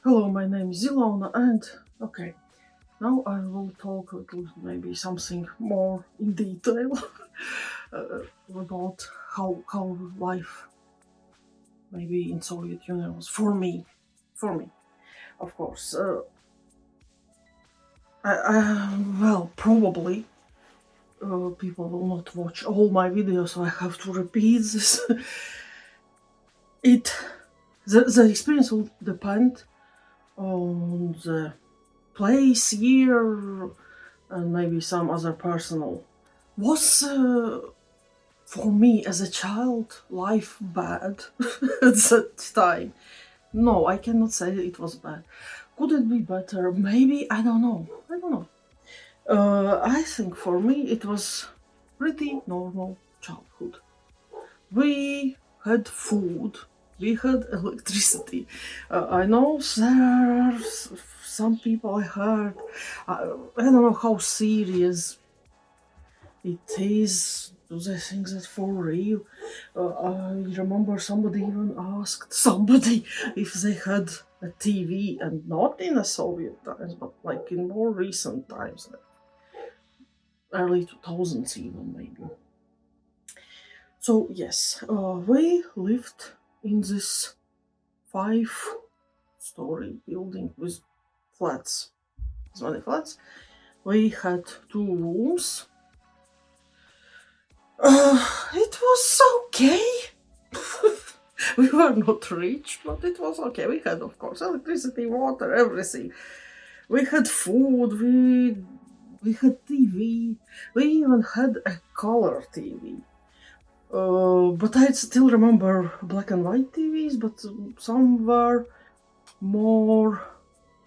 Hello, my name is Ilona, and okay, now I will talk a little, maybe something more in detail uh, about how life maybe in Soviet Union was for me, of course. Well, probably people will not watch all my videos, so I have to repeat this. it the experience will depend on the place, year, and maybe some other personal. Was for me as a child life bad at that time? No, I cannot say it was bad. Could it be better? Maybe, I don't know. I don't know. I think for me it was pretty normal childhood. We had food, we had electricity. I know there are some people I heard. I don't know how serious it is. Do they think that for real? I remember somebody even asked somebody if they had a TV, and not in the Soviet times, but like in more recent times, like early 2000s even maybe. So yes, we lived in this five-story building with flats, many flats. We had two rooms. It was okay. We were not rich, but it was okay. We had, of course, electricity, water, everything. We had food. We had TV. We even had a color TV. But I still remember black and white TVs, but some were more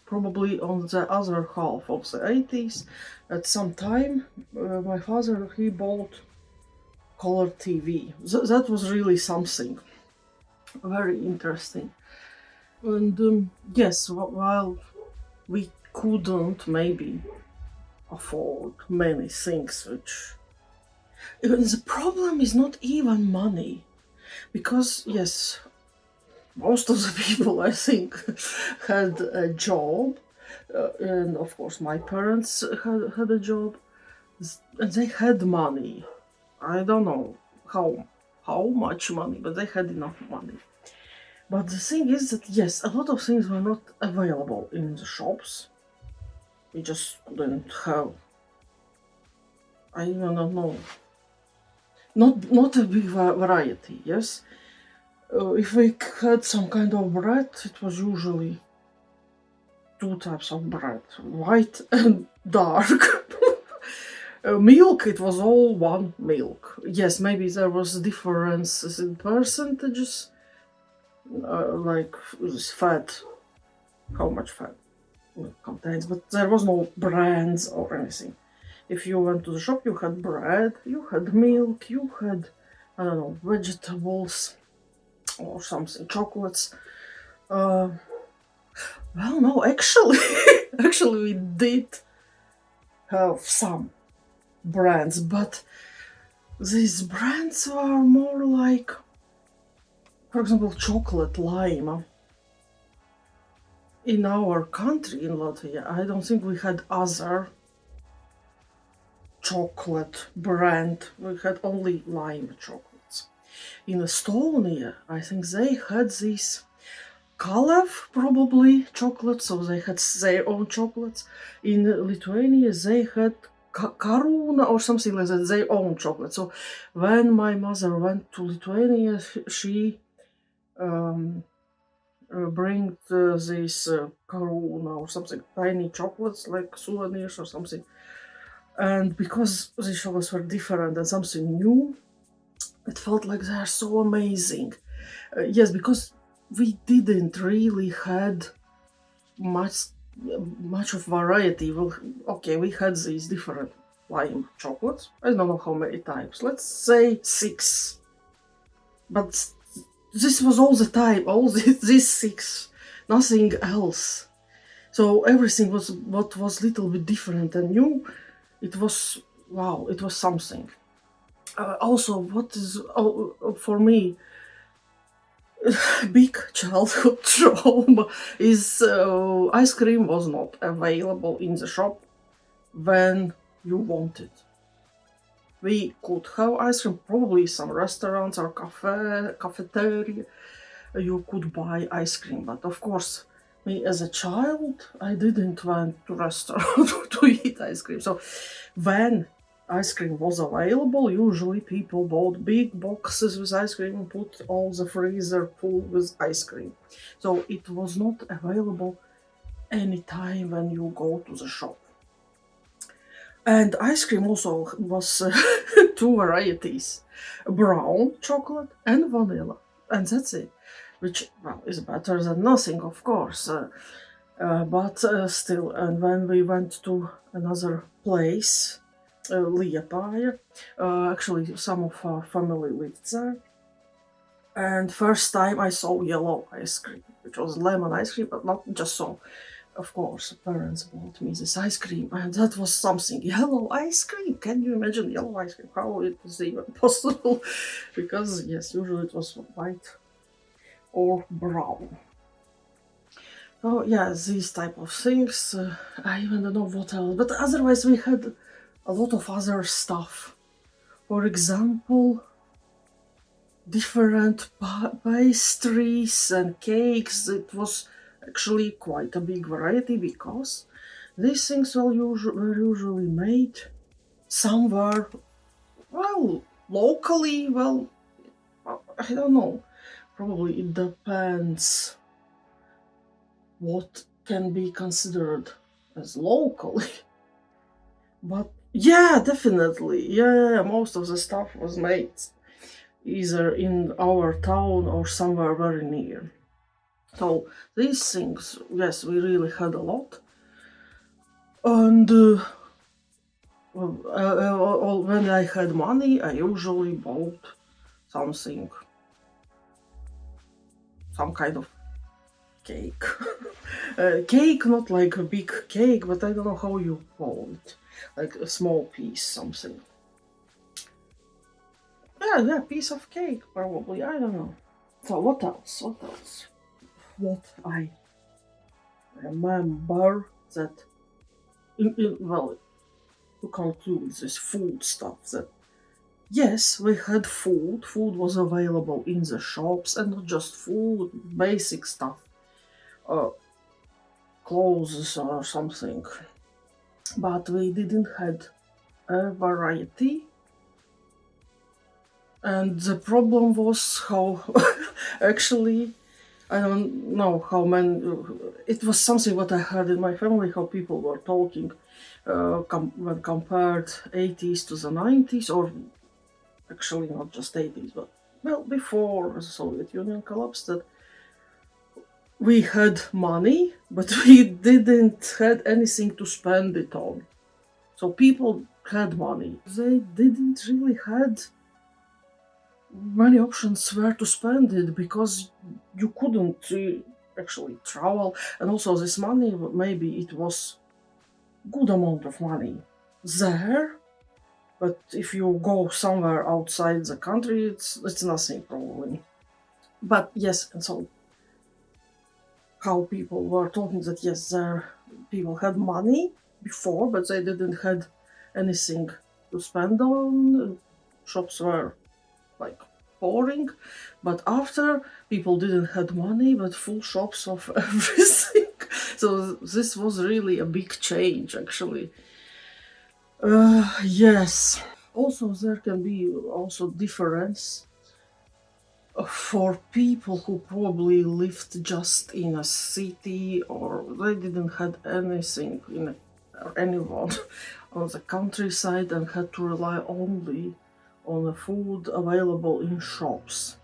probably on the other half of the 80s. At some time, my father he bought color TV. That was really something very interesting. And yes, while we couldn't maybe afford many things, which the problem is not even money, because yes, most of the people I think had a job, and of course my parents had a job, and they had money. I don't know how much money, but they had enough money. But the thing is that yes, a lot of things were not available in the shops. We just couldn't have. I even don't know. Not a big variety. Yes, if we had some kind of bread, it was usually two types of bread, white and dark. Milk, it was all one milk. Yes, maybe there was differences in percentages, like fat, how much fat milk contains, but there was no brands or anything. If you went to the shop, you had bread, you had milk, you had, I don't know, vegetables or something, chocolates. Uh, well, no, actually, actually, we did have some brands, but these brands were more like, for example, chocolate lime. In our country, in Latvia, I don't think we had other chocolate brand. We had only lime chocolates. In Estonia, I think they had this Kalev, probably chocolate, so they had their own chocolates. In Lithuania, they had Karuna or something like that, their own chocolate. So when my mother went to Lithuania, she um, bring these Karuna or something, tiny chocolates like souvenirs or something. And because the chocolates were different and something new, it felt like they are so amazing. Yes, because we didn't really had much much of variety. Well, okay, we had these different lime chocolates. I don't know how many types. Let's say six. But this was all the time. All these six. Nothing else. So everything was what was little bit different and new. It was wow. It was something. Also, what is for me big childhood trauma is ice cream was not available in the shop when you wanted. We could have ice cream, probably some restaurants or cafeteria. You could buy ice cream, but of course, me as a child, I didn't went to restaurant to eat ice cream. So when ice cream was available, usually people bought big boxes with ice cream and put all the freezer full with ice cream. So it was not available anytime when you go to the shop. And ice cream also was two varieties, brown chocolate and vanilla. And that's it, which, well, is better than nothing, of course. But still, and when we went to another place, Liepāja, actually some of our family lived there. And first time I saw yellow ice cream, which was lemon ice cream, but not just so. Of course, parents bought me this ice cream, and that was something. Yellow ice cream? Can you imagine yellow ice cream? How it is even possible? Because, yes, usually it was white or brown. Oh, yeah, these type of things. I even don't know what else. But otherwise, we had a lot of other stuff. For example, different pastries and cakes. It was actually quite a big variety because these things were usually made somewhere, well, locally, well, I don't know. Probably it depends what can be considered as locally. But yeah, definitely. Yeah, most of the stuff was made either in our town or somewhere very near. So these things, yes, we really had a lot. And when I had money, I usually bought something, some kind of cake. Cake, not like a big cake, but I don't know how you call it. Like a small piece, something. Yeah, piece of cake, probably. I don't know. So what else? What I remember that, well, to conclude this food stuff, that yes, we had food. Food was available in the shops, and not just food, basic stuff, clothes or something. But we didn't had a variety. And the problem was how, actually, I don't know how many. It was something what I heard in my family, how people were talking when compared 80s to the 90s, or actually not just 80s, but well, before the Soviet Union collapsed, that we had money, but we didn't had anything to spend it on. So people had money. They didn't really had many options where to spend it because you couldn't actually travel, and also this money, maybe it was good amount of money there, but if you go somewhere outside the country, it's nothing probably. But yes, and so how people were talking that yes, there people had money before, but they didn't had anything to spend on. Shops were like boring, but after people didn't had money but full shops of everything. So this was really a big change, actually. Yes. Also, there can be also difference for people who probably lived just in a city or they didn't had anything in or anyone on the countryside and had to rely only on the food available in shops.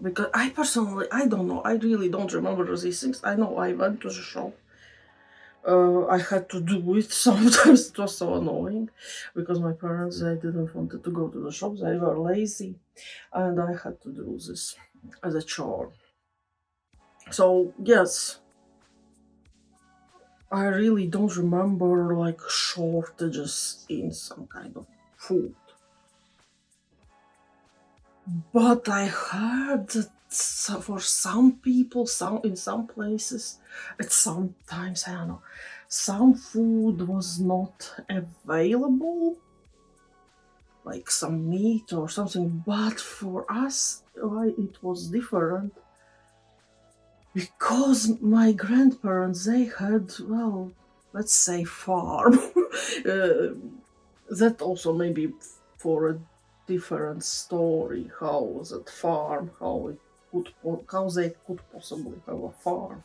Because I personally, I don't know, I really don't remember these things. I know I went to the shop. I had to do it sometimes. It was so annoying because my parents, they didn't want to go to the shops. They were lazy, and I had to do this as a chore. So yes, I really don't remember like shortages in some kind of food. But I heard that for some people, in some places, at sometimes, I don't know, some food was not available, like some meat or something, but for us, why it was different, because my grandparents, they had, well, let's say farm. uh, that also maybe for a different story, how that farm, how they could possibly have a farm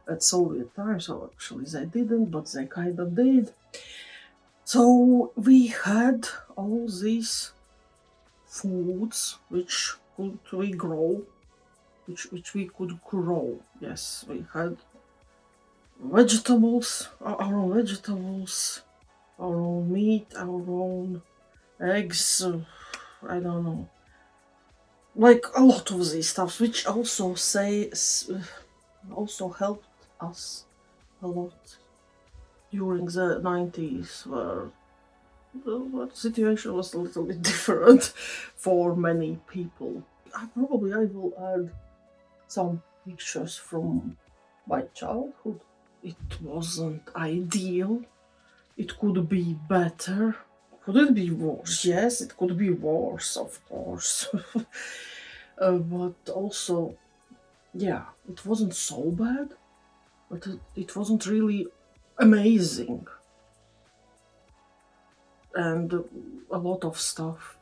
at Soviet times. So actually they didn't, but they kind of did. So we had all these foods which could we grow, which we could grow. Yes, we had vegetables, our own vegetables, our own meat, our own eggs. I don't know, like a lot of these stuff, which also also helped us a lot during the 90s, where the situation was a little bit different for many people. I will add some pictures from my childhood. It wasn't ideal. It could be better. Could it be worse? Yes, it could be worse, of course. But also, yeah, it wasn't so bad, but it wasn't really amazing. And a lot of stuff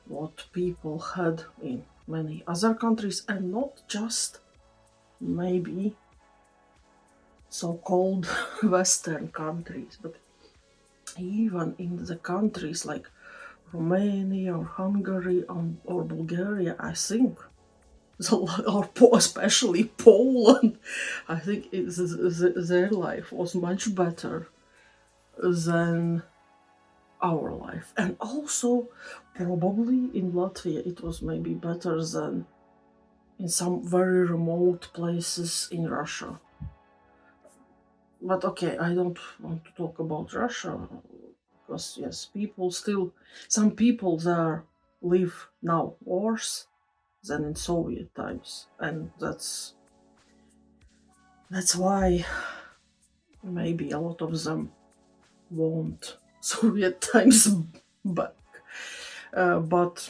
what people had in many other countries, and not just maybe so-called Western countries, but even in the countries like Romania or Hungary or Bulgaria, I think, or especially Poland, I think their life was much better than our life. And also, probably in Latvia, it was maybe better than in some very remote places in Russia. But okay, I don't want to talk about Russia, because yes, some people there live now worse than in Soviet times, and that's why maybe a lot of them want Soviet times back. But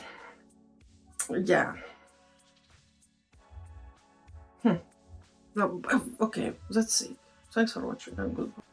yeah. Okay, that's it. Thanks for watching and goodbye.